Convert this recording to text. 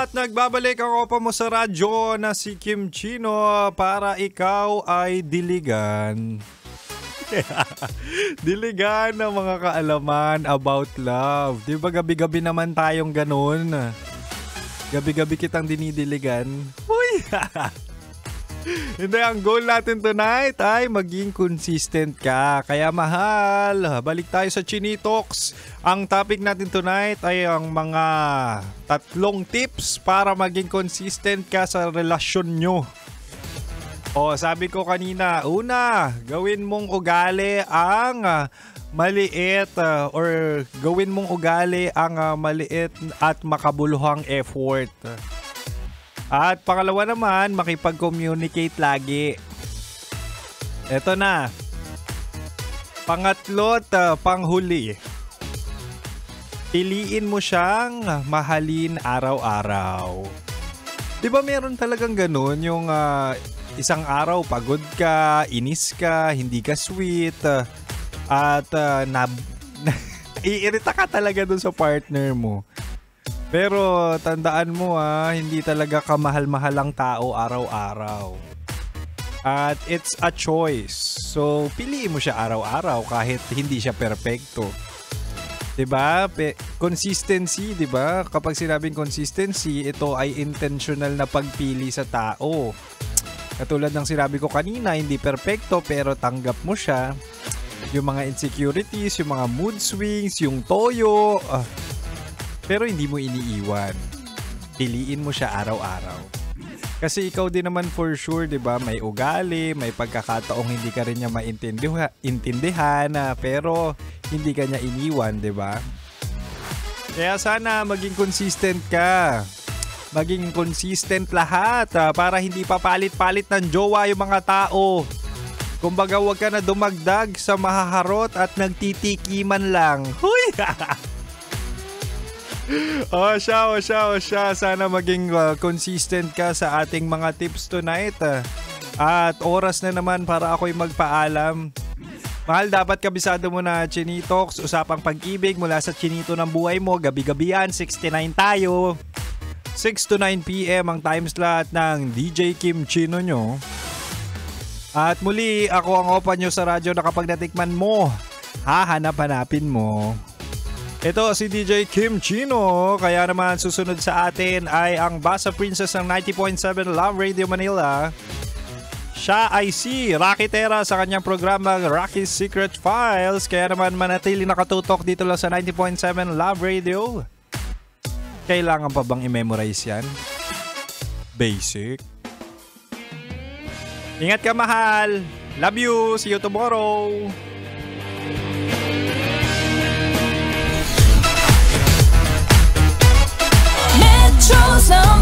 At nagbabalik ang opa mo sa radyo na si Kim Chino para ikaw ay diligan. Diligan ng mga kaalaman about love. Di ba gabi-gabi naman tayong ganun? Gabi-gabi kitang dinidiligan. Uy! Hindi, ang goal natin tonight ay maging consistent ka. Kaya mahal, balik tayo sa Chinitox. Ang topic natin tonight ay ang mga 3 tips para maging consistent ka sa relasyon nyo. O, sabi ko kanina, una, gawin mong ugali ang maliit or gawin mong ugali ang maliit at makabuluhang effort. At pangalawa naman, makipag-communicate lagi. Eto na. Pangatlo't panghuli. Piliin mo siyang mahalin araw-araw. Di ba meron talagang ganun yung isang araw pagod ka, inis ka, hindi ka sweet, at iirita ka talaga dun sa partner mo. Pero tandaan mo hindi talaga kamahal-mahal ang tao araw-araw. At it's a choice. So, piliin mo siya araw-araw kahit hindi siya perfecto. 'Di ba? Consistency, 'di ba? Kapag sinabing consistency, ito ay intentional na pagpili sa tao. Katulad ng sinabi ko kanina, hindi perfecto pero tanggap mo siya. Yung mga insecurities, yung mga mood swings, yung toyo, pero hindi mo iniiwan. Piliin mo siya araw-araw. Kasi ikaw din naman for sure, 'di ba? May ugali, may pagkakataong hindi ka rin niya maintindihan, pero hindi ka niya iniwan, 'di ba? Kaya sana maging consistent ka. Maging consistent lahat para hindi papalit-palit ng jowa yung mga tao. Kumbaga, wag ka na dumagdag sa mahaharot at nagtitikiman lang. Huy! O siya. Sana maging consistent ka sa ating mga tips tonight. At oras na naman para ako'y magpaalam. Mahal, dapat kabisado mo na Chinitox. Usapang pag-ibig mula sa chinito ng buhay mo. Gabi-gabi yan, 69 tayo. 6 to 9 p.m. ang time slot ng DJ Kim Chino nyo. At muli, ako ang opa nyo sa radyo na kapag natikman mo, hahanap-hanapin mo. Ito si DJ Kim Chino, kaya naman susunod sa atin ay ang Basa Princess ng 90.7 Love Radio Manila. Siya ay si Rocky Terra sa kanyang programa Rocky's Secret Files, kaya naman manatili nakatutok dito lang sa 90.7 Love Radio. Kailangan pa bang i-memorize yan? Basic. Ingat ka, mahal. Love you. See you tomorrow. Metro Zone.